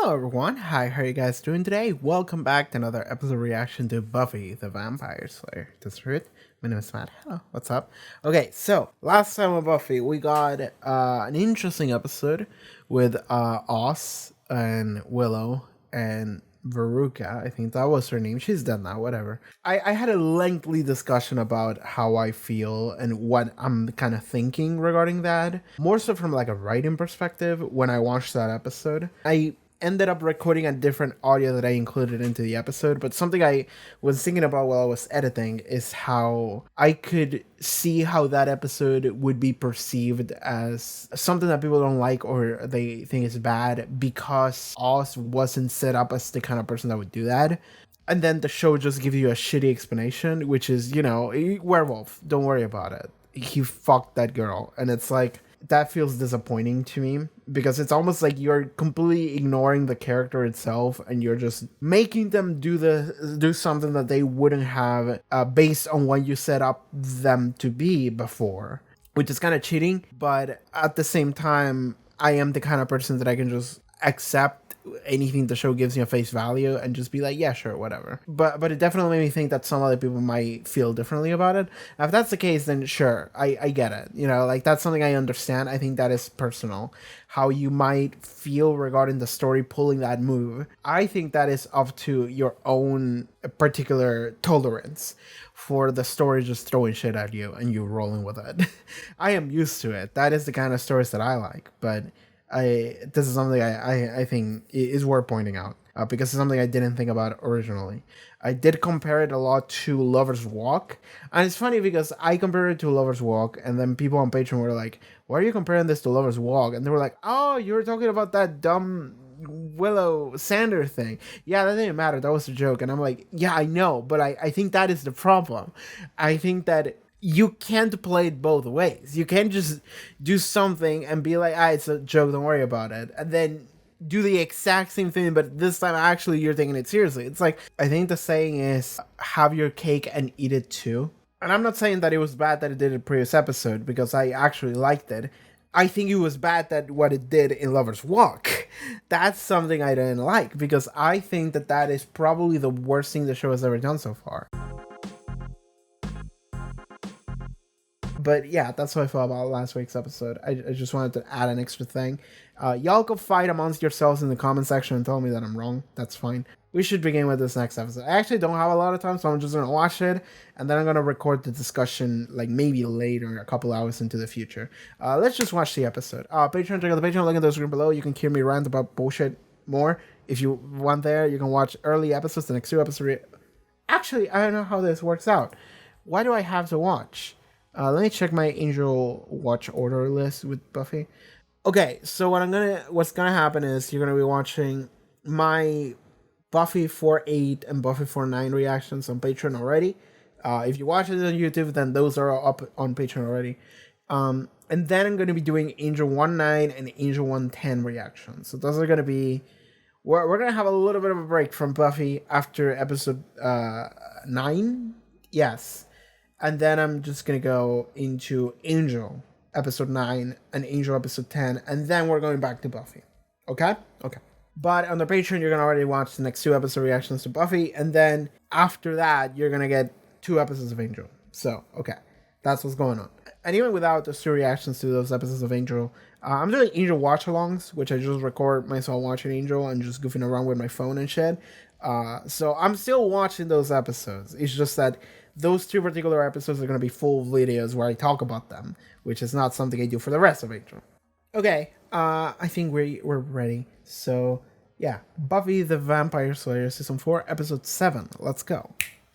Hello everyone, hi, how are you guys doing today? Welcome back to another episode reaction to Buffy the Vampire Slayer. This is Haarute. My name is Matt. Hello, what's up? Okay, so last time with Buffy, we got an interesting episode with Oz and Willow and Veruca. I think that was her name. She's dead now, whatever. I had a lengthy discussion about how I feel and what I'm kind of thinking regarding that. More so from like a writing perspective when I watched that episode. I ended up recording a different audio that I included into the episode, but something I was thinking about while I was editing is how I could see how that episode would be perceived as something that people don't like or they think is bad because Oz wasn't set up as the kind of person that would do that. And then the show just gives you a shitty explanation, which is, werewolf, don't worry about it. He fucked that girl. And it's like, that feels disappointing to me because it's almost like you're completely ignoring the character itself and you're just making them do something that they wouldn't have based on what you set up them to be before, which is kind of cheating. But at the same time, I am the kind of person that I can just accept anything the show gives me a face value and just be like, yeah, sure, whatever. But it definitely made me think that some other people might feel differently about it. If that's the case, then sure, I get it. Like that's something I understand. I think that is personal. How you might feel regarding the story pulling that move. I think that is up to your own particular tolerance for the story just throwing shit at you and you rolling with it. I am used to it. That is the kind of stories that I like, but this is something I think is worth pointing out because it's something I didn't think about originally. I did compare it a lot to Lover's Walk, and it's funny because I compared it to Lover's Walk, and then people on Patreon were like, "Why are you comparing this to Lover's Walk?" And they were like, "Oh, you were talking about that dumb Willow Sander thing." Yeah, that didn't matter. That was a joke, and I'm like, "Yeah, I know, but I think that is the problem. I think that." You can't play it both ways. You can't just do something and be like, it's a joke, don't worry about it. And then do the exact same thing, but this time actually you're taking it seriously. It's like, I think the saying is, have your cake and eat it too. And I'm not saying that it was bad that it did in the previous episode, because I actually liked it. I think it was bad that what it did in Lover's Walk. That's something I didn't like, because I think that that is probably the worst thing the show has ever done so far. But yeah, that's what I felt about last week's episode. I just wanted to add an extra thing. Y'all can fight amongst yourselves in the comment section and tell me that I'm wrong. That's fine. We should begin with this next episode. I actually don't have a lot of time, so I'm just going to watch it. And then I'm going to record the discussion like maybe later, a couple hours into the future. Let's just watch the episode. Patreon, check out the Patreon, link in the description below. You can hear me rant about bullshit more. If you want there, you can watch early episodes, the next two episodes. Actually, I don't know how this works out. Why do I have to watch? Let me check my Angel watch order list with Buffy. Okay, so what's gonna happen is you're gonna be watching my Buffy 4.8 and Buffy 4.9 reactions on Patreon already. If you watch it on YouTube, then those are up on Patreon already. And then I'm gonna be doing Angel 1.9 and Angel 1.10 reactions. So those are gonna be. We're gonna have a little bit of a break from Buffy after episode 9. Yes. And then I'm just going to go into Angel episode 9 and Angel episode 10. And then we're going back to Buffy. Okay? Okay. But on the Patreon, you're going to already watch the next 2 episode reactions to Buffy. And then after that, you're going to get 2 episodes of Angel. So, okay. That's what's going on. And even without those 2 reactions to those episodes of Angel, I'm doing Angel watch-alongs, which I just record myself watching Angel and just goofing around with my phone and shit. So I'm still watching those episodes. It's just that those 2 particular episodes are going to be full videos where I talk about them, which is not something I do for the rest of Angel. Okay, I think we're ready. So, yeah, Buffy the Vampire Slayer Season 4, Episode 7. Let's go.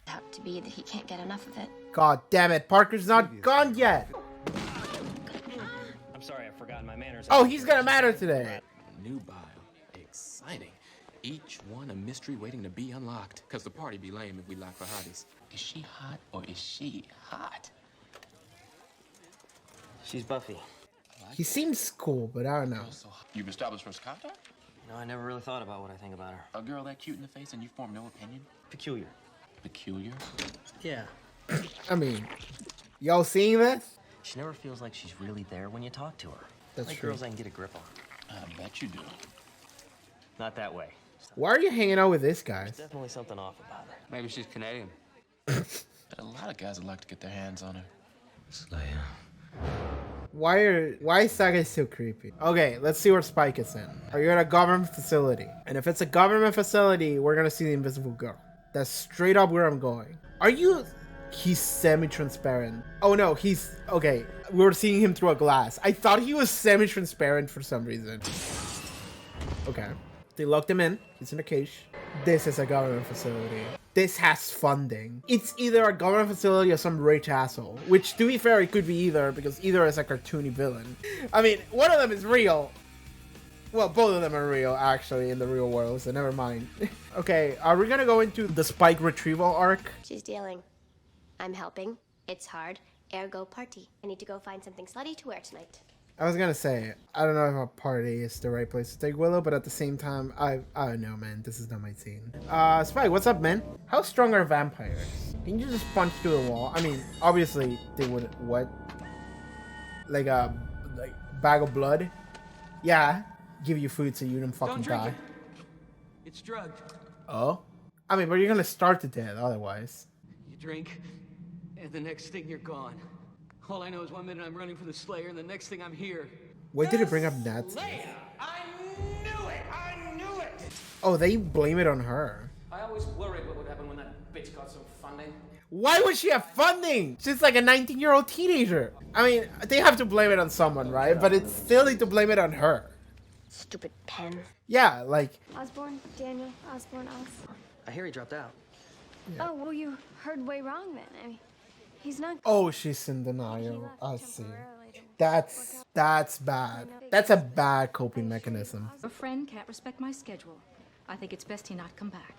Have to be that he can't get enough of it. God damn it, Parker's not gone yet! I'm sorry, I've forgotten my manners. Oh, he's gonna matter today! New bio. Exciting. Each one a mystery waiting to be unlocked. Cause the party be lame if we lock for hotties. Is she hot or is she hot? She's Buffy. He seems cool, but I don't know. You've established first contact? No, I never really thought about what I think about her. A girl that cute in the face and you form no opinion? Peculiar. Peculiar? Yeah. I mean, y'all seeing this? She never feels like she's really there when you talk to her. That's like true. girls I can get a grip on. I bet you do. Not that way. Why are you hanging out with this guy? There's definitely something off about her. Maybe she's Canadian. A lot of guys would like to get their hands on her. Slayer. Why is that guy so creepy? Okay, let's see where Spike is in. Are you at a government facility? And if it's a government facility, we're gonna see the invisible girl. That's straight up where I'm going. Are you... He's semi-transparent. Oh no, he's... Okay, we were seeing him through a glass. I thought he was semi-transparent for some reason. Okay. They locked him in. He's in a cage. This is a government facility. This has funding. It's either a government facility or some rich asshole. Which, to be fair, it could be either, because either is a cartoony villain. I mean, one of them is real. Well, both of them are real, actually, in the real world, so never mind. Okay, are we gonna go into the Spike retrieval arc? She's dealing. I'm helping. It's hard. Ergo party. I need to go find something slutty to wear tonight. I was gonna say, I don't know if a party is the right place to take Willow, but at the same time, I don't know, man. This is not my scene. Spike, what's up, man? How strong are vampires? Can you just punch through the wall? I mean, obviously, they would, what? Like a bag of blood? Yeah, give you food so you don't fucking die. It's drugged. Oh? I mean, but you're gonna starve to death otherwise. You drink, and the next thing you're gone. All I know is 1 minute I'm running for the Slayer, and the next thing I'm here. Why did it bring up Nats? Slayer! I knew it! I knew it! Oh, they blame it on her. I always worried what would happen when that bitch got some funding. Why would she have funding? She's like a 19-year-old teenager. I mean, they have to blame it on someone, right? But it's silly to blame it on her. Stupid pen. Yeah, like... Osborne, Daniel, Osborne, Os. I hear he dropped out. Yeah. Oh, well, you heard way wrong then. I mean, he's not. Oh, she's in He denial. left I see. temporarily to That's bad. That's a bad coping mechanism. A friend can't respect my schedule. I think it's best he not come back.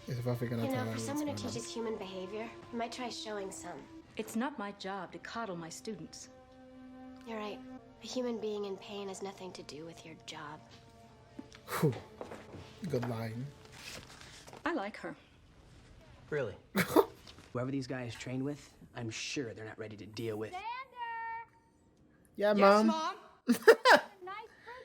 Is Buffy gonna You tell know, her for what's someone who going on? teaches human behavior, I might try showing some. It's not my job to coddle my students. You're right. A human being in pain has nothing to do with your job. Whew. Good line. I like her. Really? Whoever these guys trained with, I'm sure they're not ready to deal with. Yeah, Mom. Nice fruit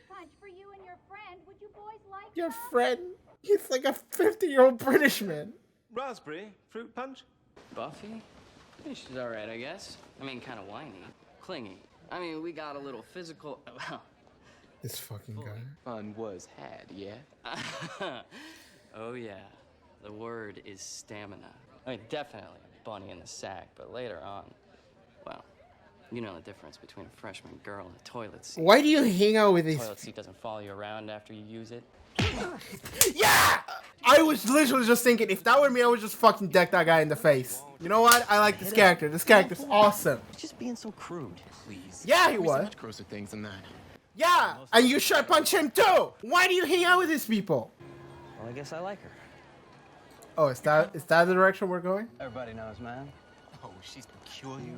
punch for you and your friend. Would you boys like Your friend. He's like a 50-year-old British man. Raspberry fruit punch? Buffy? Yeah, she's alright, I guess. I mean, kind of whiny. Clingy. I mean, we got a little physical... This fucking guy. Fun was had, yeah? Oh, yeah. The word is stamina. I mean, definitely a bunny in the sack, but later on, well, you know the difference between a freshman girl and a toilet seat. Why do you hang out with these? Toilet seat doesn't follow you around after you use it. Yeah! I was literally just thinking, if that were me, I would just fucking deck that guy in the face. You know what? I like this character. This character's awesome. It's just being so crude. Please. Yeah, he There's so was. much grosser things than that. Yeah! And you should punch him too! Why do you hang out with these people? Well, I guess I like her. Oh, is that the direction we're going? Everybody knows, man. Oh, she's peculiar.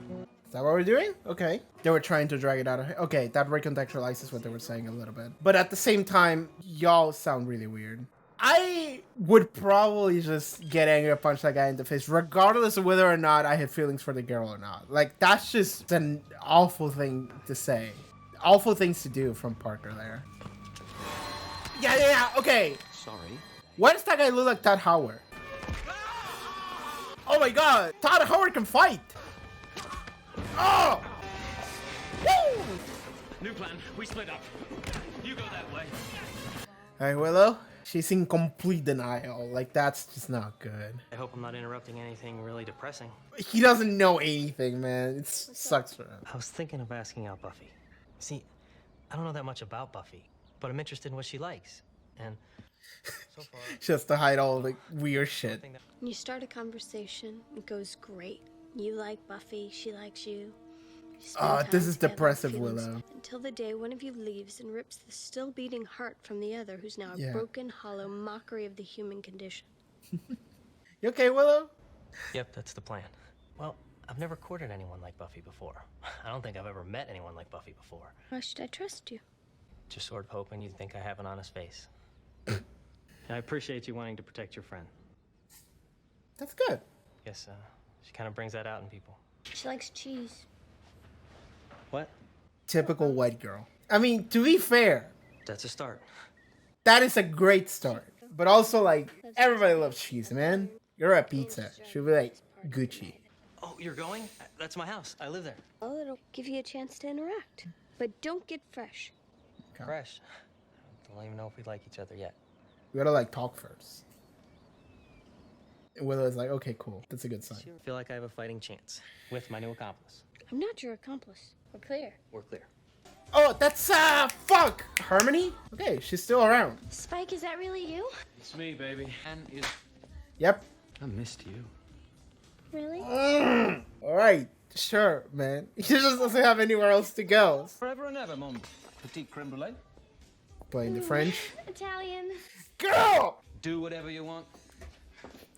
Is that what we're doing? Okay. They were trying to drag it out of here. Okay, that recontextualizes what they were saying a little bit. But at the same time, y'all sound really weird. I would probably just get angry and punch that guy in the face, regardless of whether or not I had feelings for the girl or not. Like, that's just an awful thing to say. Awful things to do from Parker there. Yeah, okay. Sorry. Why does that guy look like Todd Howard? Oh my god! Todd Howard can fight! Oh! Woo! New plan. We split up. You go that way. Hey, Willow. She's in complete denial. Like, that's just not good. I hope I'm not interrupting anything really depressing. He doesn't know anything, man. It sucks for him. I was thinking of asking out Buffy. See, I don't know that much about Buffy, but I'm interested in what she likes. And so far, Just to hide all the weird shit. You start a conversation, it goes great. You like Buffy, she likes you. You spend time This is together, depressive, feelings, Willow. Until the day one of you leaves and rips the still beating heart from the other, who's now a Yeah. broken, hollow mockery of the human condition. You okay, Willow? Yep, that's the plan. Well, I've never courted anyone like Buffy before. I don't think I've ever met anyone like Buffy before. Why should I trust you? Just sort of hoping you'd think I have an honest face. I appreciate you wanting to protect your friend. That's good. Guess she kind of brings that out in people. She likes cheese. What? Typical white girl. I mean, to be fair, That's a start. That is a great start. But also, like, everybody loves cheese, man. You're a pizza. Should be like Gucci. Oh, you're going? That's my house. I live there. Well, it'll give you a chance to interact. But don't get fresh. Fresh. Don't even know if we like each other yet. We gotta, like, talk first. And Willow's like, okay, cool. That's a good sign. I feel like I have a fighting chance with my new accomplice. I'm not your accomplice. We're clear. We're clear. Oh, that's, fuck! Harmony? Okay, she's still around. Spike, is that really you? It's me, baby. And is... Yep. I missed you. Really? Alright, sure, man. He just doesn't have anywhere else to go. Forever and ever, mon petit creme brulee. Playing the French. Italian. Girl! Do whatever you want.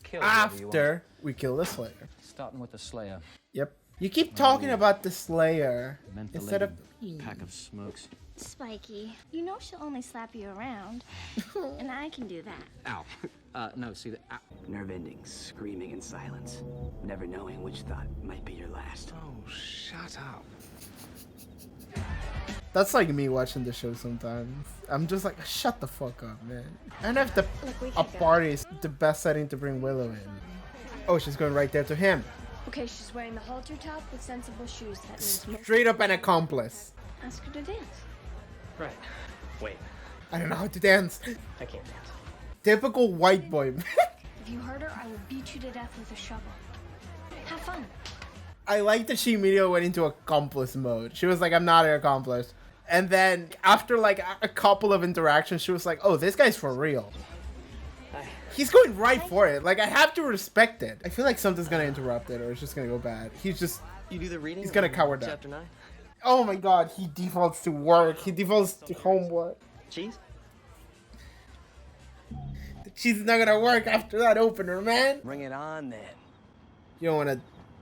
Kill whatever you want. After we kill the Slayer. Starting with the Slayer. Yep. You keep talking about the Slayer Mentholated instead of... pack of smokes. Spiky, you know she'll only slap you around. And I can do that. Ow. No, see the... Ow. Nerve endings, screaming in silence, never knowing which thought might be your last. Oh, shut up. That's like me watching the show sometimes. I'm just like, shut the fuck up, man. And if the a party is the best setting to bring Willow in. Oh, she's going right there to him. Okay, she's wearing the halter top with sensible shoes. That means most... Straight up an accomplice. Ask her to dance. Right. Wait. I don't know how to dance. I can't dance. Typical white boy. If you hurt her, I will beat you to death with a shovel. Have fun. I like that she immediately went into accomplice mode. She was like, I'm not an accomplice. And then after like a couple of interactions, she was like, oh, this guy's for real. He's going right for it. Like, I have to respect it. I feel like something's gonna interrupt it or it's just gonna go bad. He's just... You do the reading? He's gonna cower down. Chapter 9? Oh my god, he defaults to work. He defaults to homework. Cheese? She's not gonna work after that opener, man. Bring it on then. You don't wanna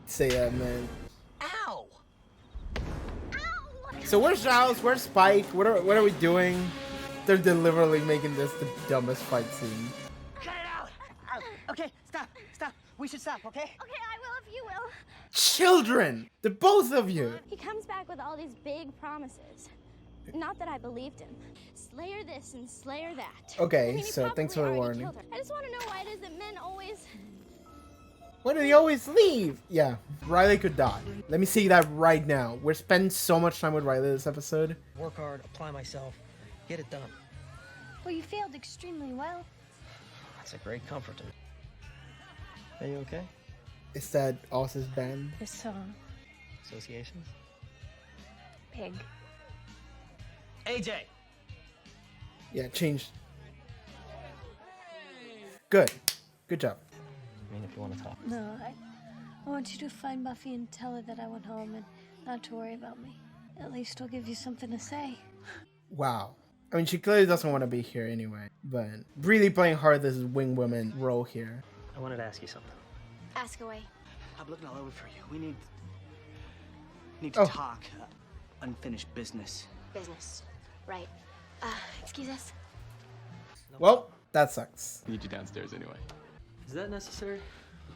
say that, man. Ow! So where's Giles? Where's Spike? What are we doing? They're deliberately making this the dumbest fight scene. Cut it out! Okay, stop. We should stop, okay? Okay, I will if you will. Children! The both of you! He comes back with all these big promises. Not that I believed him. Slayer this and Slayer that. Okay, I mean, he so thanks for the probably warning. already killed her. I just want to know why it is that men always... Why do they always leave? Yeah, Riley could die. Let me see that right now. We're spending so much time with Riley this episode. Work hard, apply myself, get it done. Well, you failed extremely well. That's a great comfort to me. Are you okay? Is that Oz's band? This song, Associations? Pig. AJ! Yeah, changed. Good. Good job. I mean, if you want to talk. No, I want you to find Buffy and tell her that I went home and not to worry about me. At least I'll give you something to say. Wow. I mean, she clearly doesn't want to be here anyway, but really playing hard this wing woman role here. I wanted to ask you something. Ask away. I'm looking all over for you. We need to talk. Unfinished business. Business. Right. Excuse us. Well, that sucks. Need you downstairs anyway. Is that necessary?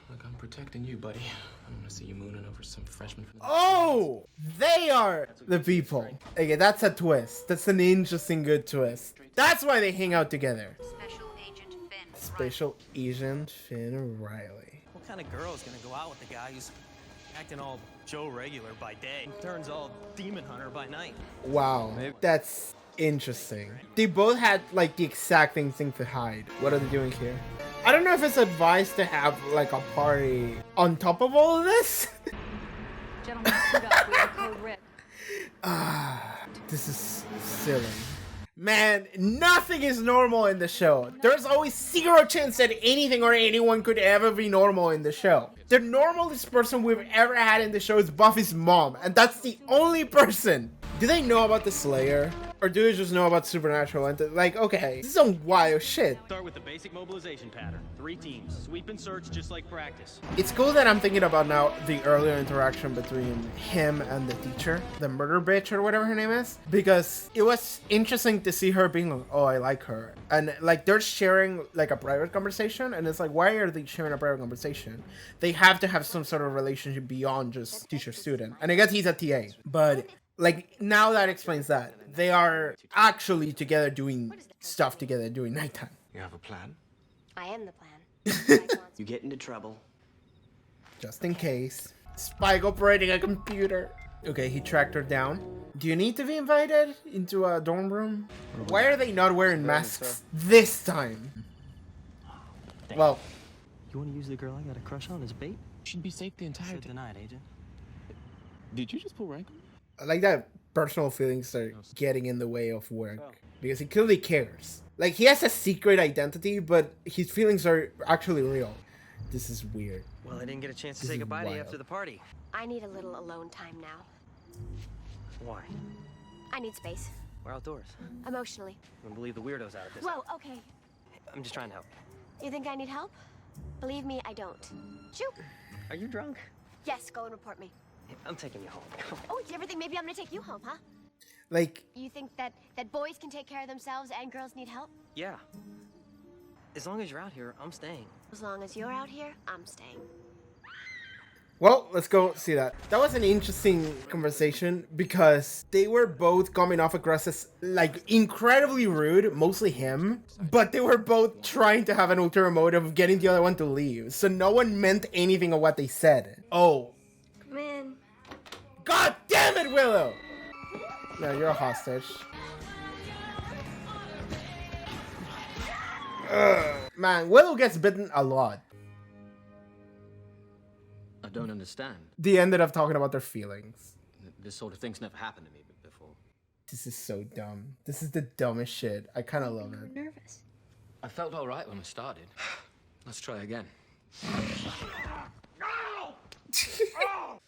Look, I'm protecting you, buddy. I don't want to see you mooning over some freshman from the... Oh! They are the people. Okay, that's a twist. That's an interesting good twist. That's why they hang out together. Special Agent Finn Riley. What kind of girl is gonna go out with a guy who's acting all Joe Regular by day and turns all Demon Hunter by night? Wow, that's interesting. They both had like the exact same thing to hide. What are they doing here? I don't know if it's advised to have like a party on top of all of this. Gentlemen, suit up. We have code red. This is silly. Man, nothing is normal in the show. There's always zero chance that anything or anyone could ever be normal in the show. The normalest person we've ever had in the show is Buffy's mom, and that's the only person. Do they know about the Slayer? Or do they just know about Supernatural? And like, okay, this is some wild shit. Start with the basic mobilization pattern. 3 teams. Sweep and search just like practice. It's cool that I'm thinking about now the earlier interaction between him and the teacher, the murder bitch or whatever her name is, because it was interesting to see her being like, oh, I like her. And like they're sharing like a private conversation, and it's like, why are they sharing a private conversation? They have to have some sort of relationship beyond just teacher-student. And I guess he's a TA, but Like, now that explains that. They are actually together doing stuff together during nighttime. You have a plan? I am the plan. You get into trouble. Just in case. Spike operating a computer. Okay, he tracked her down. Do you need to be invited into a dorm room? Why are they not wearing masks this time? Well, You want to use the girl I got a crush on as bait? Should be safe the entire Said time. denied, Agent. Did you just pull rank? I like that personal feelings are getting in the way of work. Because he clearly cares. Like, he has a secret identity, but his feelings are actually real. This is weird. Well, I didn't get a chance to This say is goodbye to you wild. after the party. I need a little alone time now. Why? I need space. We're outdoors. Emotionally. I don't believe the weirdos out of this. Whoa, okay. I'm just trying to help. You think I need help? Believe me, I don't. Shoo! Are you drunk? Yes, go and report me. I'm taking you home. Oh, you ever think maybe I'm gonna take you home, huh? Like, You think that boys can take care of themselves and girls need help? Yeah. As long as you're out here, I'm staying. As long as you're out here, I'm staying. well, let's go see that. That was an interesting conversation because they were both coming off aggressive, like incredibly rude, mostly him, but they were both trying to have an ulterior motive of getting the other one to leave. So no one meant anything of what they said. Oh, Come in. God damn it, Willow! No, you're a hostage. Man, Willow gets bitten a lot. I don't understand. They ended up talking about their feelings. This sort of thing's never happened to me before. This is so dumb. This is the dumbest shit. I kind of love it. Nervous. I felt all right when we started. Let's try again.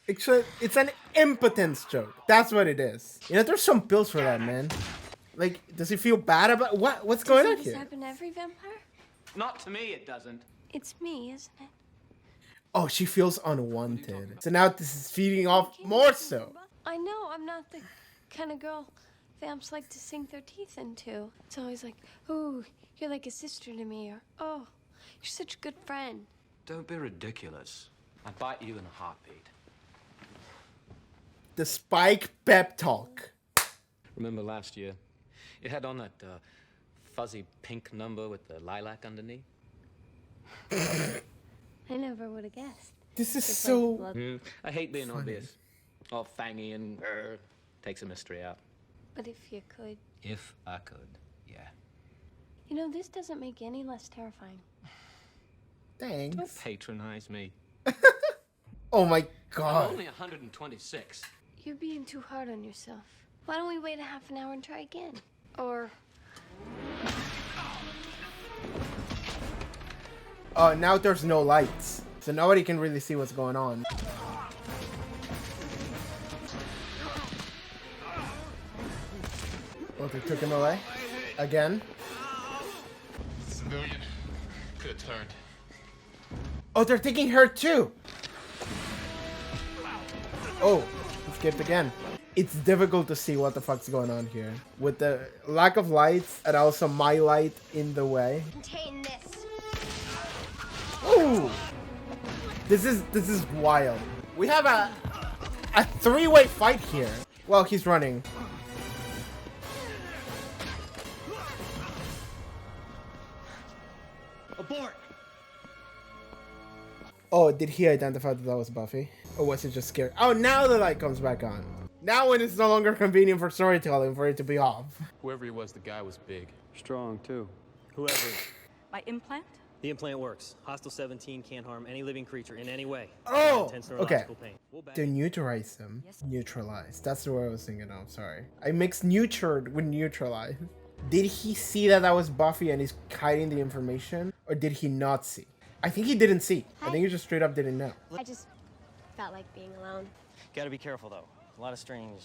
Actually, it's an impotence joke. That's what it is. You know, there's some pills for that, man. Like, does he feel bad about what's going on Does here? this happen to every vampire? Not to me, it doesn't. It's me, isn't it? Oh, she feels unwanted. So now this is feeding off more so. I know, I'm not the kind of girl vamps like to sink their teeth into. It's always like, oh, you're like a sister to me, or oh, you're such a good friend. Don't be ridiculous. I'd bite you in a heartbeat. The Spike pep talk. Remember last year? It had on that fuzzy pink number with the lilac underneath. I never would have guessed. This is Just so... like blood. I hate being Funny. obvious. All fangy and takes a mystery out. But if you could. If I could, yeah. You know, this doesn't make any less terrifying. Thanks. Don't patronize me. Oh my I'm god. only 126. You're being too hard on yourself. Why don't we wait a half an hour and try again? Or Oh, now there's no lights. So nobody can really see what's going on. Oh, they took him away? Again? Civilian. Could have turned. Oh, they're taking her too! Oh, escaped again. It's difficult to see what the fuck's going on here. With the lack of lights and also my light in the way. contain this. Ooh! This is wild. We have a three-way fight here. Well, he's running. Abort! Oh, did he identify that was Buffy? Or was he just scared? Oh, now the light comes back on. Now when it's no longer convenient for storytelling for it to be off. Whoever he was, the guy was big. Strong, too. Whoever. My implant? The implant works. Hostile 17 can't harm any living creature in any way. Oh, Intense okay. neurological pain. We'll back To neutralize him. Neutralize. That's the word I was thinking of. Sorry. I mixed neutered with neutralize. Did he see that was Buffy and he's hiding the information? Or did he not see? I think he didn't see. I think he just straight up didn't know. I just felt like being alone. Gotta be careful, though. A lot of strange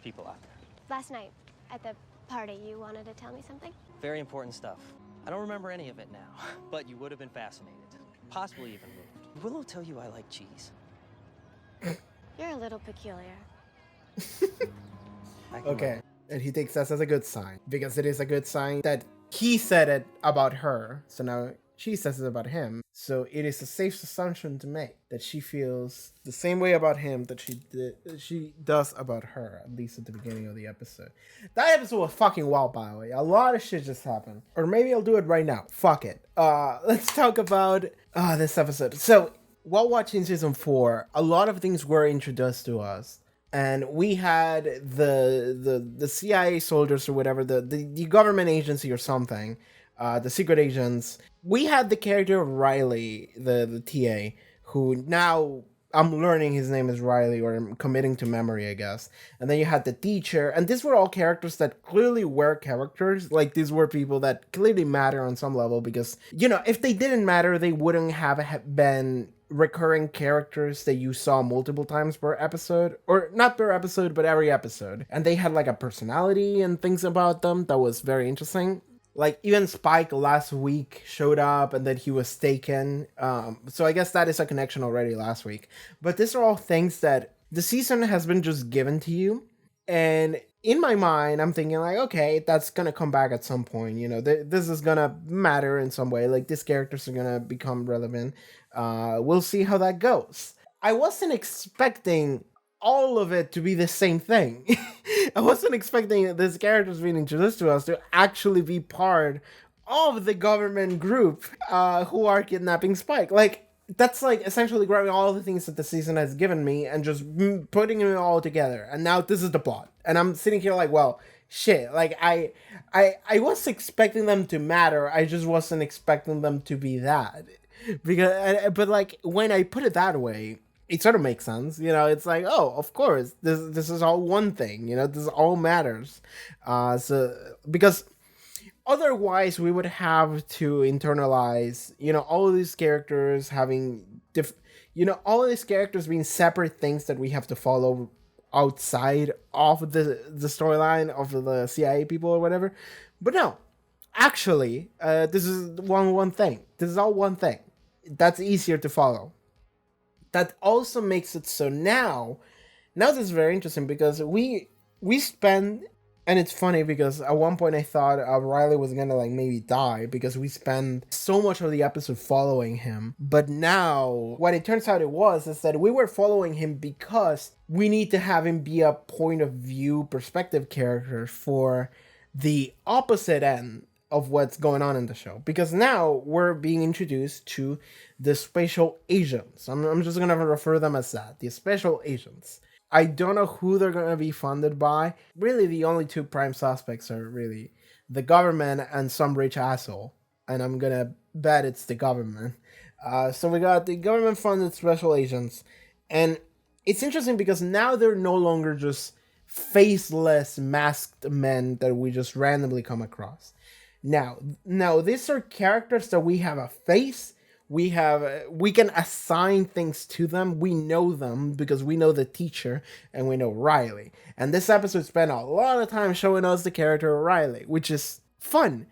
people out there. Last night, at the party, you wanted to tell me something? Very important stuff. I don't remember any of it now, but you would have been fascinated. Possibly even moved. Willow tell you I like cheese. You're a little peculiar. Okay. And he takes that as a good sign. Because it is a good sign that he said it about her. So now she says it about him. So it is a safe assumption to make that she feels the same way about him that she does about her, at least at the beginning of the episode. That episode was fucking wild, by the way. A lot of shit just happened. Or maybe I'll do it right now. Fuck it. Let's talk about this episode. So while watching season 4, a lot of things were introduced to us. And we had the CIA soldiers or whatever, the government agency or something, the secret agents. We had the character of Riley, the TA, who now I'm learning his name is Riley, or I'm committing to memory, I guess. And then you had the teacher, and these were all characters that clearly were characters. Like, these were people that clearly matter on some level, because, you know, if they didn't matter, they wouldn't have been recurring characters that you saw multiple times per episode, or not per episode, but every episode. And they had like a personality and things about them that was very interesting. Like, even Spike last week showed up and then he was taken. So I guess that is a connection already last week. But these are all things that the season has been just given to you. And in my mind, I'm thinking like, okay, that's going to come back at some point. You know, this is going to matter in some way. Like, these characters are going to become relevant. We'll see how that goes. I wasn't expecting all of it to be the same thing. I wasn't expecting these characters being introduced to us to actually be part of the government group who are kidnapping Spike. Like, that's like essentially grabbing all the things that the season has given me and just putting it all together. And now this is the plot. And I'm sitting here like, well, shit. Like, I was expecting them to matter. I just wasn't expecting them to be that. But like, when I put it that way, it sort of makes sense, you know. It's like, oh, of course, this is all one thing, you know. This all matters, so because otherwise we would have to internalize, you know, all of these characters having all of these characters being separate things that we have to follow outside of the storyline of the CIA people or whatever. But no, actually, this is one thing. This is all one thing. That's easier to follow. That also makes it so now this is very interesting, because we spend, and it's funny because at one point I thought Riley was gonna like maybe die because we spend so much of the episode following him. But now what it turns out is that we were following him because we need to have him be a point of view perspective character for the opposite end of what's going on in the show, because now we're being introduced to the special agents. I'm just gonna refer them as that, the special agents. I don't know who they're gonna be funded by. Really, the only two prime suspects are really the government and some rich asshole, and I'm gonna bet it's the government. So we got the government funded special agents, and it's interesting because now they're no longer just faceless masked men that we just randomly come across. Now these are characters that we have a face, we can assign things to them, we know them because we know the teacher and we know Riley. And this episode spent a lot of time showing us the character of Riley, which is fun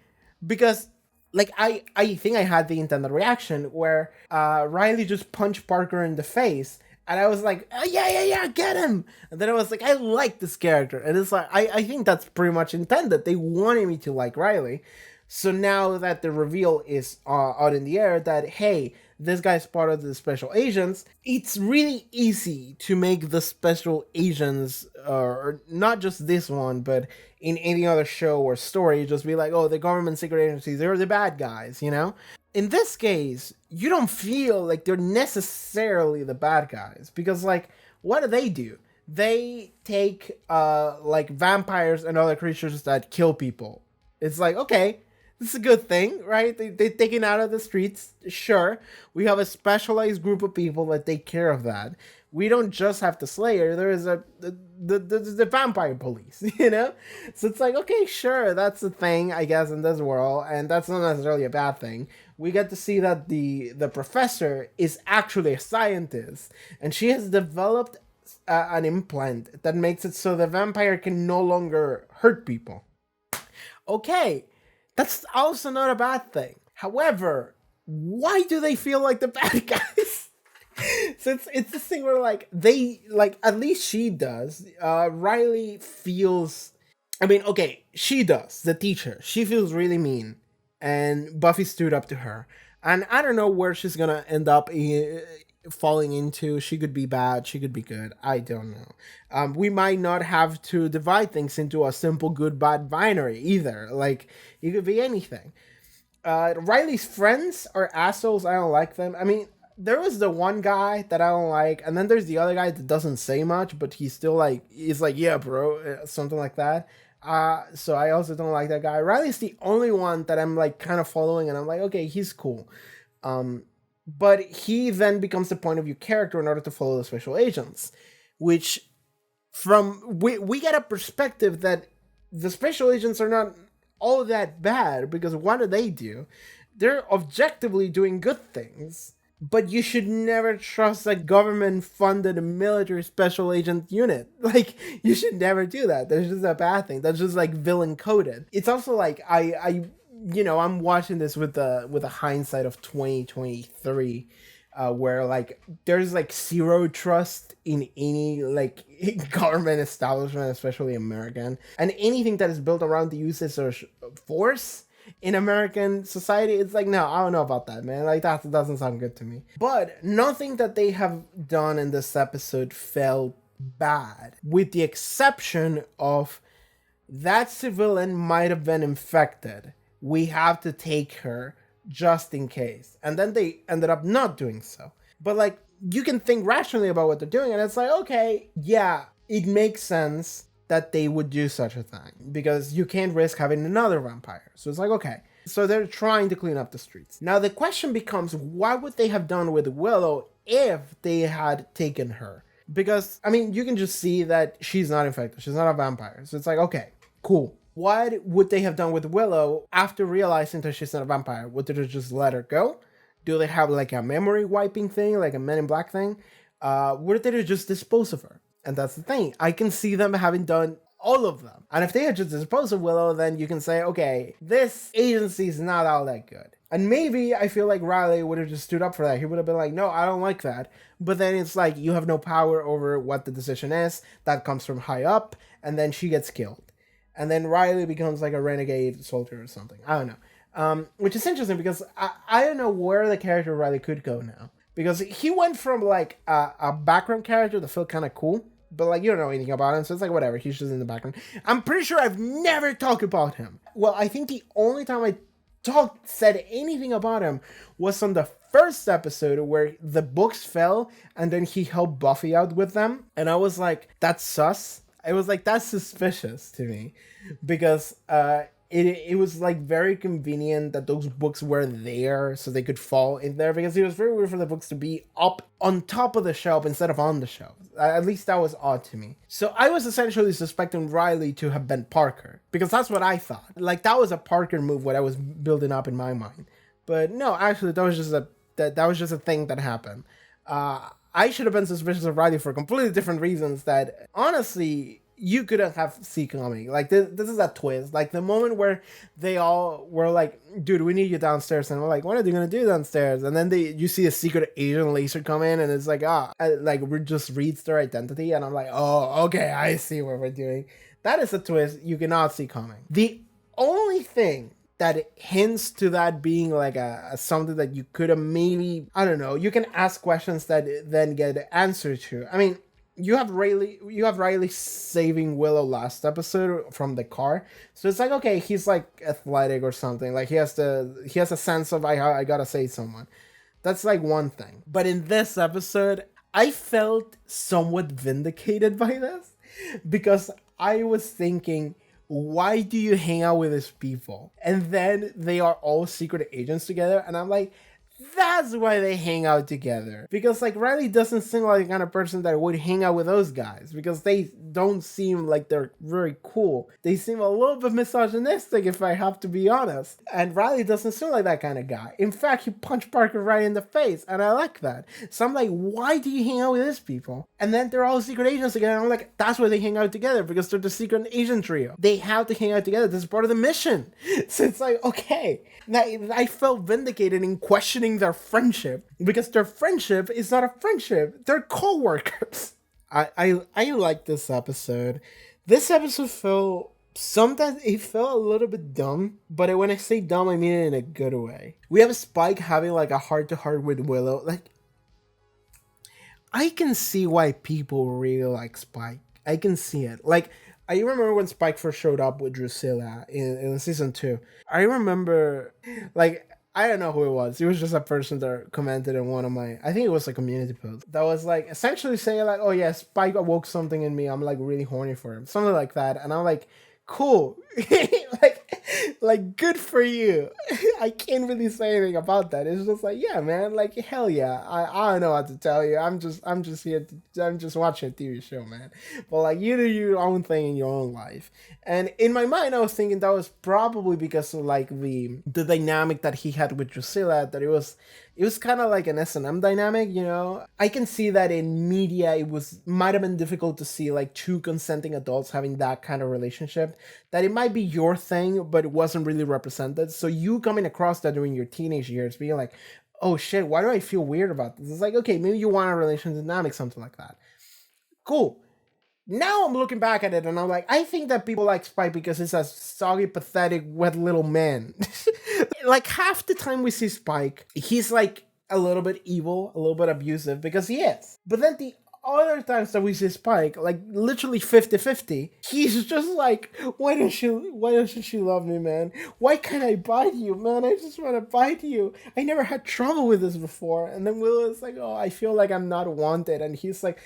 because like I think I had the intended reaction where Riley just punched Parker in the face. And I was like, oh, yeah, get him. And then I was like, I like this character. And it's like, I think that's pretty much intended. They wanted me to like Riley. So now that the reveal is out in the air that, hey, this guy's part of the special agents, it's really easy to make the special agents, or not just this one, but in any other show or story, just be like, oh, the government secret agencies, they're the bad guys, you know? In this case, you don't feel like they're necessarily the bad guys, because like, what do? They take like vampires and other creatures that kill people. It's like, okay, this is a good thing, right? They take it out of the streets. Sure, we have a specialized group of people that take care of that. We don't just have the Slayer. There is the vampire police, you know? So it's like, okay, sure, that's a thing, I guess, in this world, and that's not necessarily a bad thing. We get to see that the professor is actually a scientist, and she has developed an implant that makes it so the vampire can no longer hurt people. Okay, that's also not a bad thing. However, why do they feel like the bad guys? So it's this thing where like they like, at least she does. Riley feels, I mean, okay, she does, the teacher. She feels really mean, and Buffy stood up to her. And I don't know where she's gonna end up falling into. She could be bad, she could be good. I don't know. We might not have to divide things into a simple good bad binary either. Like, it could be anything. Riley's friends are assholes. I don't like them. I mean, there was the one guy that I don't like, and then there's the other guy that doesn't say much, but he's still like, he's like, yeah, bro, something like that. So I also don't like that guy. Riley's the only one that I'm like kind of following, and I'm like, okay, he's cool. But he then becomes the point of view character in order to follow the special agents, which we get a perspective that the special agents are not all that bad, because what do? They're objectively doing good things. But you should never trust a government-funded military special agent unit. Like, you should never do that. That's just a bad thing. That's just, like, villain-coded. It's also, like, I'm watching this with a hindsight of 2023, where, like, there's, like, zero trust in any, like, government establishment, especially American. And anything that is built around the use of force in American society, it's like, no, I don't know about that, man. Like, that doesn't sound good to me. But nothing that they have done in this episode felt bad, with the exception of that civilian might have been infected. We have to take her just in case. And then they ended up not doing so. But, like, you can think rationally about what they're doing, and it's like, okay, yeah, it makes sense that they would do such a thing, because you can't risk having another vampire. So it's like, okay. So they're trying to clean up the streets. Now the question becomes, what would they have done with Willow if they had taken her? Because, I mean, you can just see that she's not infected. She's not a vampire. So it's like, okay, cool. What would they have done with Willow after realizing that she's not a vampire? Would they just let her go? Do they have like a memory wiping thing, like a Men in Black thing? Would they just dispose of her? And that's the thing. I can see them having done all of them. And if they had just disposed of Willow, then you can say, okay, this agency is not all that good. And maybe I feel like Riley would have just stood up for that. He would have been like, no, I don't like that. But then it's like, you have no power over what the decision is. That comes from high up. And then she gets killed. And then Riley becomes like a renegade soldier or something. I don't know. Which is interesting, because I don't know where the character Riley could go now. Because he went from like a background character that felt kind of cool, but like you don't know anything about him, so it's like whatever, he's just in the background. I'm pretty sure I've never talked about him. Well, I think the only time I said anything about him was on the first episode where the books fell and then he helped Buffy out with them. And I was like, that's sus. I was like, that's suspicious to me, because it was like very convenient that those books were there so they could fall in there, because it was very weird for the books to be up on top of the shelf instead of on the shelf. At least that was odd to me. So I was essentially suspecting Riley to have been Parker, because that's what I thought. Like, that was a Parker move, what I was building up in my mind. But no, actually, that was just a thing that happened. I should have been suspicious of Riley for completely different reasons that, honestly, you couldn't have seen coming. Like, this is a twist. Like, the moment where they all were like, dude, we need you downstairs. And we're like, what are they going to do downstairs? And then you see a secret agent laser come in, and it's like, just reads their identity. And I'm like, oh, okay, I see what we're doing. That is a twist you cannot see coming. The only thing that hints to that being like a something that you could have maybe, I don't know, you can ask questions that then get an answer to. I mean, you have Riley saving Willow last episode from the car, so it's like, okay, he's like athletic or something, like he has a sense of I gotta save someone. That's like one thing. But in this episode, I felt somewhat vindicated by this, because I was thinking, why do you hang out with these people? And then they are all secret agents together, and I'm like, that's why they hang out together. Because like Riley doesn't seem like the kind of person that would hang out with those guys, because they don't seem like they're very cool. They seem a little bit misogynistic, if I have to be honest. And Riley doesn't seem like that kind of guy. In fact, he punched Parker right in the face, and I like that. So I'm like, why do you hang out with these people? And then they're all secret agents together, and I'm like, that's why they hang out together, because they're the secret agent trio. They have to hang out together. This is part of the mission. So it's like, okay. Now, I felt vindicated in questioning their friendship, because their friendship is not a friendship. They're co-workers. I like this episode. This episode felt sometimes it felt a little bit dumb, but when I say dumb, I mean it in a good way. We have Spike having like a heart to heart with Willow. Like, I can see why people really like Spike. I can see it. Like, I remember when Spike first showed up with Drusilla in season 2. I remember, like, I don't know who it was. It was just a person that commented on one of my, I think it was a community post that was like essentially saying like, oh yeah, Spike awoke something in me. I'm like really horny for him. Something like that. And I'm like, cool. like good for you. I can't really say anything about that. It's just like, yeah, man, like hell yeah. I don't know what to tell you. I'm just here I'm just watching a TV show, man. But like you do your own thing in your own life. And in my mind I was thinking that was probably because of like the dynamic that he had with Drusilla, that it was kind of like an S&M dynamic, you know? I can see that in media might have been difficult to see like two consenting adults having that kind of relationship, that it might be your thing, but it wasn't really represented. So you coming across that during your teenage years, being like, oh shit, why do I feel weird about this? It's like, okay, maybe you want a relationship dynamic, something like that. Cool. Now I'm looking back at it and I'm like, I think that people like Spike because he's a soggy, pathetic, wet little man. Like half the time we see Spike, he's like a little bit evil, a little bit abusive, because he is. But then the other times that we see Spike, like literally 50-50, he's just like, why doesn't she love me, man? Why can't I bite you, man? I just want to bite you. I never had trouble with this before. And then Willow's like, oh, I feel like I'm not wanted. And he's like,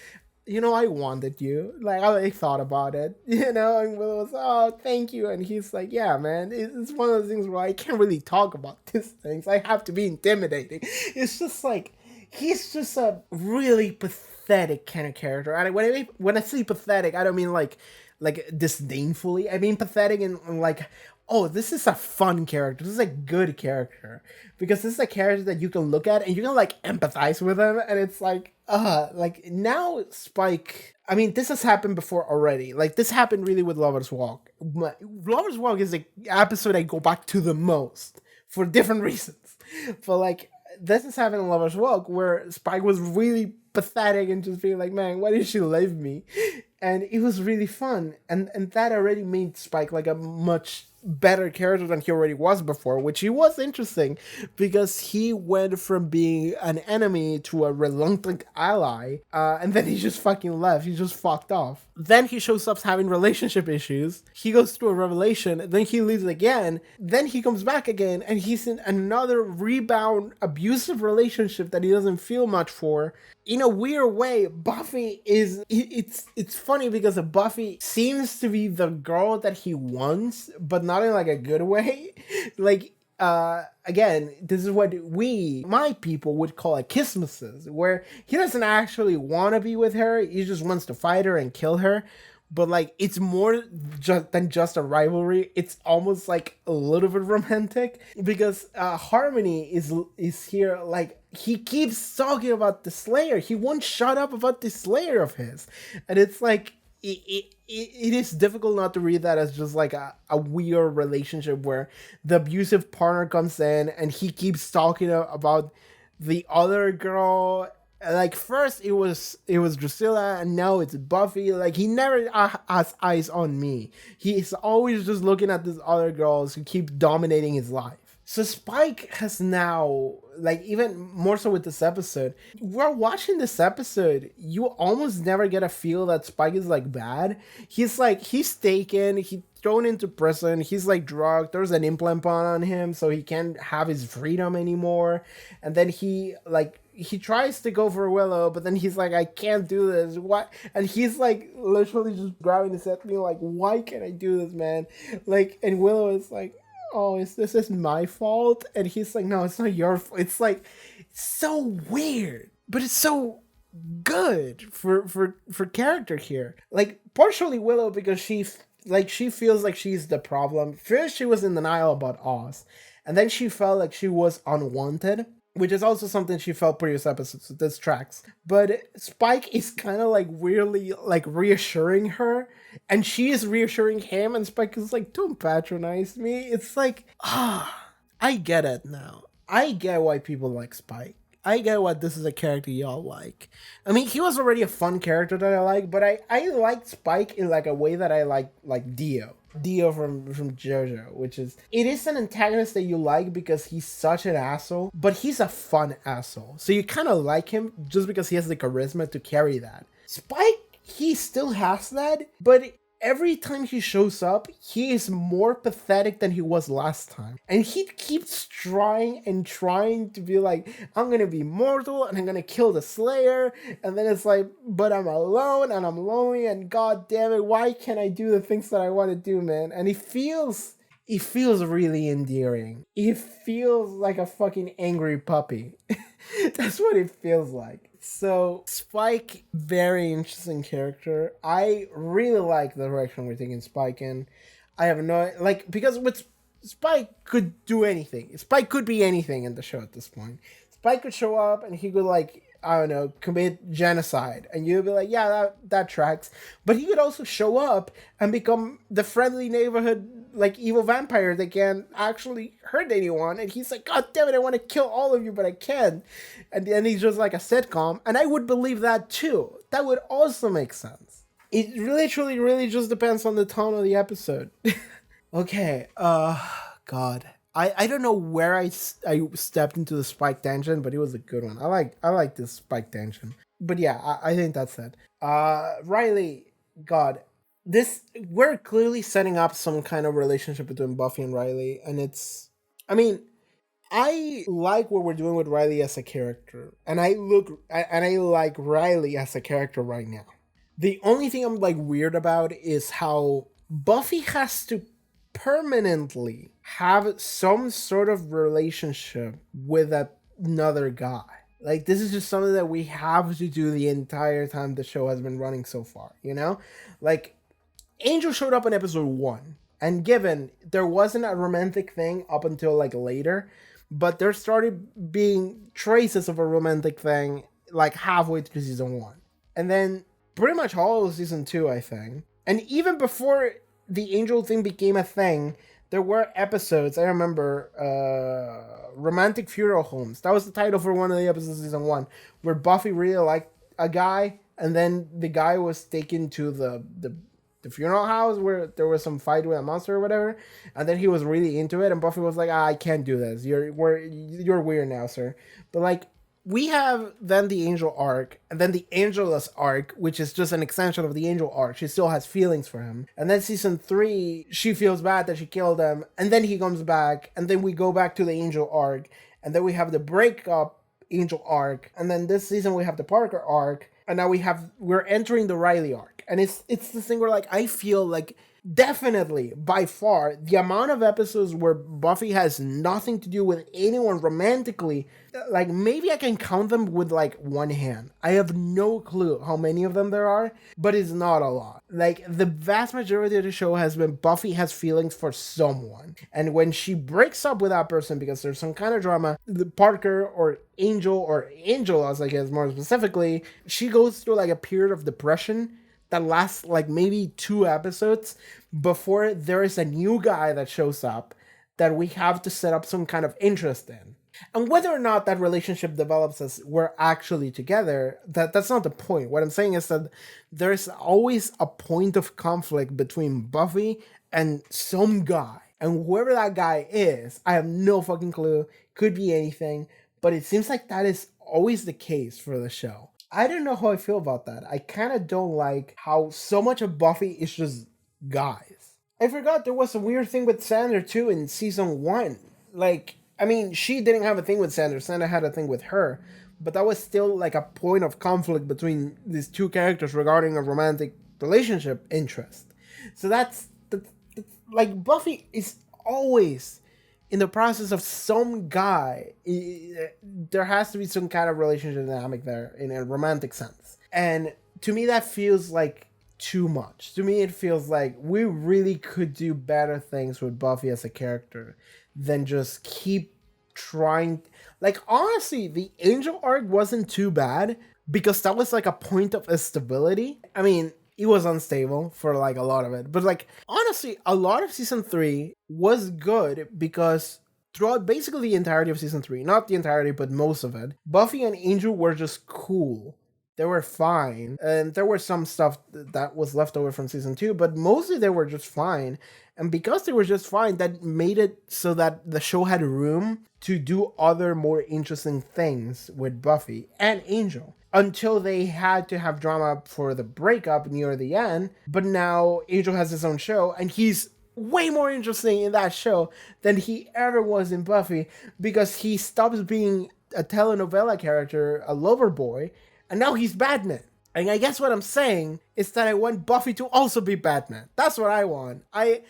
you know, I wanted you. Like, I thought about it, you know, and Willow was, oh, thank you. And he's like, yeah, man, it's one of those things where I can't really talk about these things. I have to be intimidating. It's just like, he's just a really pathetic kind of character. And when I say pathetic, I don't mean like disdainfully. I mean pathetic and like, oh, this is a fun character. This is a good character. Because this is a character that you can look at and you can like empathize with him. And it's like now Spike, I mean, this has happened before already. Like this happened really with Lover's Walk. Lover's Walk is the episode I go back to the most for different reasons. But like, this has happened in Lover's Walk where Spike was really pathetic and just being like, man, why did she leave me? And it was really fun. And that already made Spike like a much better character than he already was before, which he was interesting because he went from being an enemy to a reluctant ally, and then he just fucking left. He just fucked off. Then he shows up having relationship issues. He goes through a revelation, then he leaves again, then he comes back again, and he's in another rebound abusive relationship that he doesn't feel much for. In a weird way, Buffy is, it's funny because Buffy seems to be the girl that he wants, but not in like a good way. Like, again, this is what my people would call a kissmasses, where he doesn't actually want to be with her, he just wants to fight her and kill her. But like, it's more than just a rivalry. It's almost like a little bit romantic because Harmony is here. Like, he keeps talking about the Slayer. He won't shut up about the Slayer of his, and it's like it is difficult not to read that as just like a weird relationship where the abusive partner comes in and he keeps talking about the other girl. Like first it was Drusilla and now it's Buffy. Like he never has eyes on me. He's always just looking at these other girls who keep dominating his life. So Spike has now, like even more so with this episode, we're watching this episode, you almost never get a feel that Spike is like bad. He's taken, he's thrown into prison, he's like drugged, there's an implant on him so he can't have his freedom anymore. And then he tries to go for Willow, but then he's like, I can't do this. What? And he's like literally just grabbing his head, being like, why can't I do this, man? Like, and Willow is like, oh, this is my fault? And he's like, no, it's not your fault. It's like, it's so weird, but it's so good for character here. Like, partially Willow because she feels like she's the problem. First, she was in denial about Oz, and then she felt like she was unwanted, which is also something she felt previous episodes, so this tracks. But Spike is kind of like weirdly like reassuring her, and she is reassuring him, and Spike is like, don't patronize me. It's like, I get it now. I get why people like Spike. I get why this is a character y'all like. I mean, he was already a fun character that I like, but I liked Spike in like a way that I like Dio. Dio from JoJo, which is, it is an antagonist that you like because he's such an asshole, but he's a fun asshole. So you kind of like him just because he has the charisma to carry that. Spike, he still has that, but every time he shows up, he is more pathetic than he was last time. And he keeps trying and trying to be like, I'm gonna be mortal and I'm gonna kill the Slayer. And then it's like, but I'm alone and I'm lonely and god damn it, why can't I do the things that I want to do, man? And it feels really endearing. It feels like a fucking angry puppy. That's what it feels like. So, Spike, very interesting character. I really like the direction we're taking Spike in. I have no, like, because with Spike could do anything. Spike could be anything in the show at this point. Spike could show up and he could, like, I don't know, commit genocide. And you'd be like, yeah, that tracks. But he could also show up and become the friendly neighborhood, like, evil vampire that can actually hurt anyone. And he's like, god damn it, I want to kill all of you, but I can't. And then he's just like a sitcom. And I would believe that too. That would also make sense. It literally really just depends on the tone of the episode. Okay, God. I don't know where I stepped into the Spike tangent, but it was a good one. I like this Spike tangent. But yeah, I think that's it. Riley, God, we're clearly setting up some kind of relationship between Buffy and Riley, and it's, I mean, I like what we're doing with Riley as a character, and I like Riley as a character right now. The only thing I'm like weird about is how Buffy has to permanently have some sort of relationship with another guy. Like, this is just something that we have to do the entire time the show has been running so far, you know? Like, Angel showed up in episode 1, and given there wasn't a romantic thing up until like later, but there started being traces of a romantic thing like halfway through season 1. And then pretty much all of season 2, I think. And even before the Angel thing became a thing, there were episodes, I remember, Romantic Funeral Homes. That was the title for one of the episodes of season 1, where Buffy really liked a guy, and then the guy was taken to the funeral house where there was some fight with a monster or whatever, and then he was really into it, and Buffy was like, I can't do this. You're weird now, sir. But like, we have then the Angel arc, and then the Angelus arc, which is just an extension of the Angel arc. She still has feelings for him. And then season 3, she feels bad that she killed him, and then he comes back, and then we go back to the Angel arc, and then we have the breakup Angel arc, and then this season we have the Parker arc, and now we're entering the Riley arc. And it's this thing where, like, I feel like definitely, by far, the amount of episodes where Buffy has nothing to do with anyone romantically, like, maybe I can count them with, like, one hand. I have no clue how many of them there are, but it's not a lot. Like, the vast majority of the show has been Buffy has feelings for someone. And when she breaks up with that person because there's some kind of drama, the Parker or Angel, as I guess more specifically, she goes through, like, a period of depression that lasts like maybe 2 episodes before there is a new guy that shows up that we have to set up some kind of interest in. And whether or not that relationship develops as we're actually together, that's not the point. What I'm saying is that there's always a point of conflict between Buffy and some guy. And whoever that guy is, I have no fucking clue. Could be anything. But it seems like that is always the case for the show. I don't know how I feel about that. I kind of don't like how so much of Buffy is just guys. I forgot there was a weird thing with Xander too in season 1. Like, I mean, she didn't have a thing with Xander. Xander had a thing with her. But that was still like a point of conflict between these two characters regarding a romantic relationship interest. So that's like, Buffy is always in the process of some guy. There has to be some kind of relationship dynamic there in a romantic sense. And to me, that feels like too much. To me, it feels like we really could do better things with Buffy as a character than just keep trying. Like, honestly, the Angel arc wasn't too bad because that was like a point of stability. I mean, it was unstable for like a lot of it. But like, honestly, a lot of season 3 was good because throughout basically the entirety of season 3, not the entirety, but most of it, Buffy and Angel were just cool. they were fine. And there was some stuff that was left over from season 2, but mostly they were just fine. And because they were just fine, that made it so that the show had room to do other more interesting things with Buffy and Angel. Until they had to have drama for the breakup near the end. But now Angel has his own show, and he's way more interesting in that show than he ever was in Buffy, because he stops being a telenovela character, a lover boy, and now he's Batman. And I guess what I'm saying is that I want Buffy to also be Batman. That's what I want. I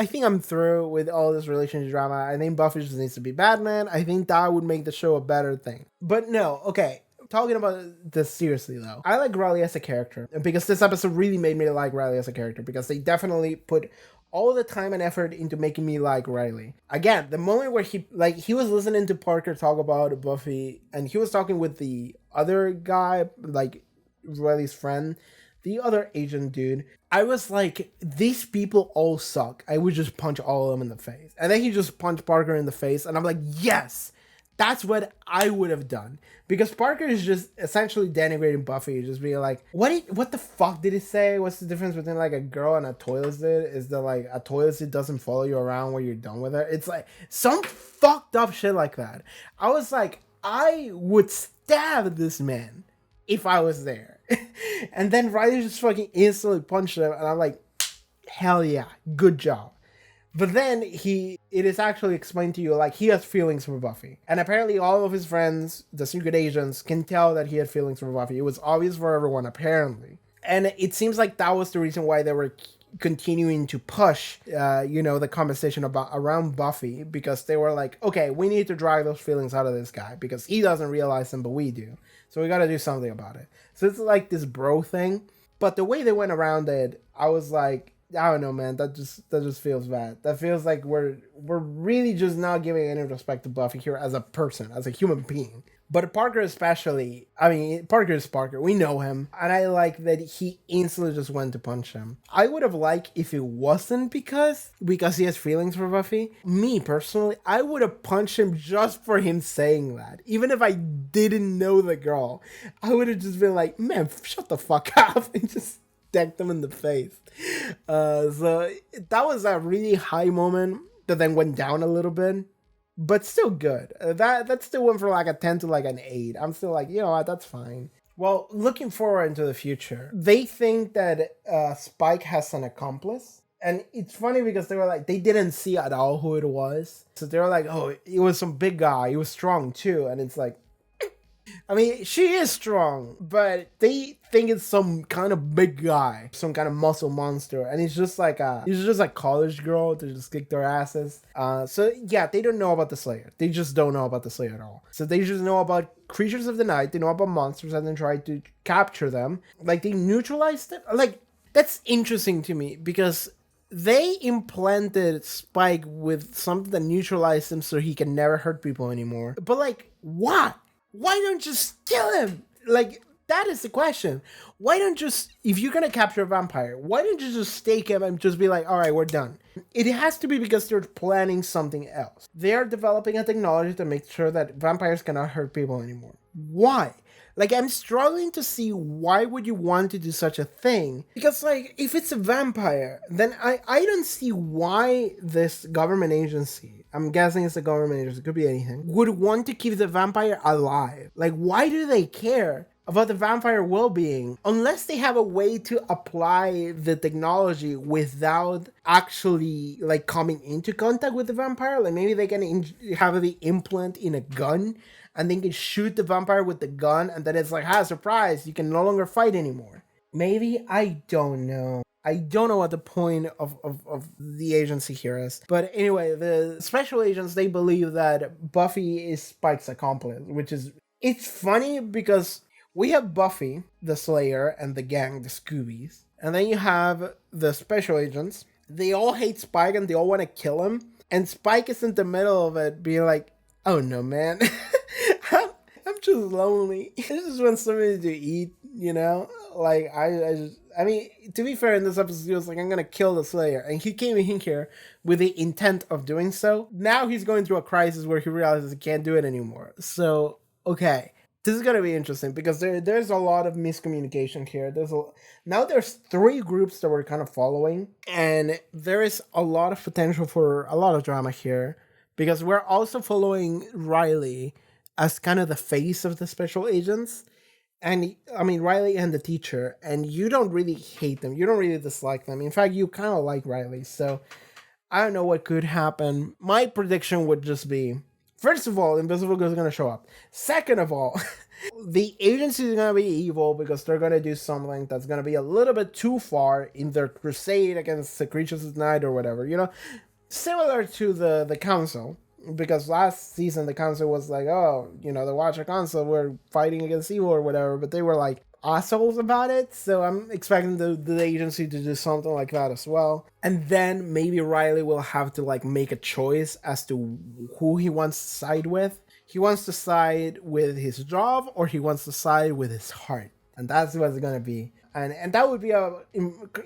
think I'm through with all this relationship drama. I think Buffy just needs to be Batman. I think that would make the show a better thing. But no, okay. Talking about this seriously though, I like Riley as a character, because this episode really made me like Riley as a character, because they definitely put all the time and effort into making me like Riley. Again, the moment where he was listening to Parker talk about Buffy, and he was talking with the other guy, like Riley's friend, the other agent dude, I was like, these people all suck. I would just punch all of them in the face. And then he just punched Parker in the face, and I'm like, yes! That's what I would have done. Because Parker is just essentially denigrating Buffy, just being like, what the fuck did he say? What's the difference between like a girl and a toilet seat? Is that like a toilet seat doesn't follow you around when you're done with her? It's like some fucked up shit like that. I was like, I would stab this man if I was there. And then Riley just fucking instantly punched him, and I'm like, hell yeah, good job. But then it is actually explained to you, like, he has feelings for Buffy. And apparently all of his friends, the secret agents, can tell that he had feelings for Buffy. It was obvious for everyone, apparently. And it seems like that was the reason why they were continuing to push, the conversation around Buffy, because they were like, okay, we need to drag those feelings out of this guy, because he doesn't realize them, but we do. So we gotta do something about it. So it's like this bro thing. But the way they went around it, I was like, I don't know, man. That just feels bad. That feels like we're really just not giving any respect to Buffy here as a person, as a human being. But Parker especially, I mean, Parker is Parker. We know him. And I like that he instantly just went to punch him. I would have liked if it wasn't because he has feelings for Buffy. Me, personally, I would have punched him just for him saying that. Even if I didn't know the girl, I would have just been like, man, shut the fuck up, and just decked him in the face. So that was a really high moment that then went down a little bit. But still good. That still went from like a 10 to like an 8. I'm still like, you know what, that's fine. Well, looking forward into the future, they think that Spike has an accomplice. And it's funny because they were like, they didn't see at all who it was. So they were like, oh, it was some big guy. He was strong too. And it's like, I mean, she is strong, but they think it's some kind of big guy, some kind of muscle monster, and he's just like a college girl to just kick their asses. So yeah, they don't know about the Slayer. They just don't know about the Slayer at all. So they just know about creatures of the night. They know about monsters, and then try to capture them. Like, they neutralized it. Like, that's interesting to me because they implanted Spike with something that neutralized him so he can never hurt people anymore. But like, why? Why don't you just kill him? Like, that is the question. Why don't you just, if you're gonna capture a vampire, why don't you just stake him and just be like, all right, we're done? It has to be because they're planning something else. They are developing a technology to make sure that vampires cannot hurt people anymore. Why? Like, I'm struggling to see why would you want to do such a thing? Because, like, if it's a vampire, then I don't see why this government agency, I'm guessing it's a government agency, it could be anything, would want to keep the vampire alive. Like, why do they care about the vampire well-being unless they have a way to apply the technology without actually, like, coming into contact with the vampire? Like, maybe they can have the implant in a gun and then can shoot the vampire with the gun, and then it's like, surprise, you can no longer fight anymore. Maybe, I don't know. I don't know what the point of the agency here is. But anyway, the special agents, they believe that Buffy is Spike's accomplice, which is, it's funny because we have Buffy, the Slayer, and the gang, the Scoobies. And then you have the special agents. They all hate Spike and they all want to kill him. And Spike is in the middle of it being like, oh no, man. I'm just lonely. I just want somebody to eat, you know? Like, I mean, to be fair, in this episode, he was like, I'm gonna kill the Slayer. And he came in here with the intent of doing so. Now he's going through a crisis where he realizes he can't do it anymore. So, okay. This is gonna be interesting because there's a lot of miscommunication here. Now there's 3 groups that we're kind of following, and there is a lot of potential for a lot of drama here because we're also following Riley as kind of the face of the special agents. And I mean, Riley and the teacher, and you don't really hate them. You don't really dislike them. In fact, you kind of like Riley. So I don't know what could happen. My prediction would just be, first of all, Invisible Girl is going to show up. Second of all, the agency is going to be evil because they're going to do something that's going to be a little bit too far in their crusade against the creatures of night or whatever, you know? Similar to the council. Because last season the council was like, oh, you know, the Watcher Council were fighting against evil or whatever, but they were like assholes about it. So I'm expecting the agency to do something like that as well. And then maybe Riley will have to like make a choice as to who he wants to side with. He wants to side with his job or he wants to side with his heart. And that's what it's going to be. And that would be a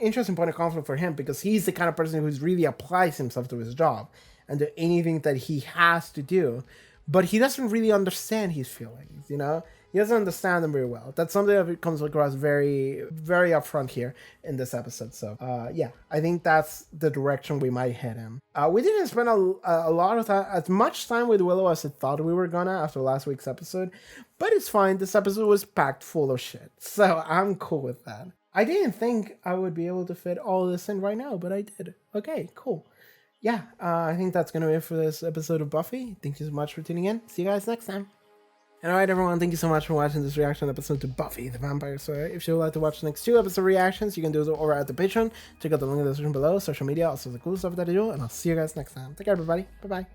interesting point of conflict for him because he's the kind of person who really applies himself to his job and do anything that he has to do, but he doesn't really understand his feelings, you know? He doesn't understand them very well. That's something that comes across very, very upfront here in this episode. So, yeah, I think that's the direction we might head in. We didn't spend a lot of time, as much time with Willow as I thought we were gonna after last week's episode, but it's fine. This episode was packed full of shit, so I'm cool with that. I didn't think I would be able to fit all this in right now, but I did. Okay, cool. Yeah, I think that's going to be it for this episode of Buffy. Thank you so much for tuning in. See you guys next time. And alright everyone, thank you so much for watching this reaction episode to Buffy the Vampire Slayer. If you would like to watch the next 2 episode reactions, you can do it over at the Patreon. Check out the link in the description below, social media, also the cool stuff that I do, and I'll see you guys next time. Take care everybody. Bye bye.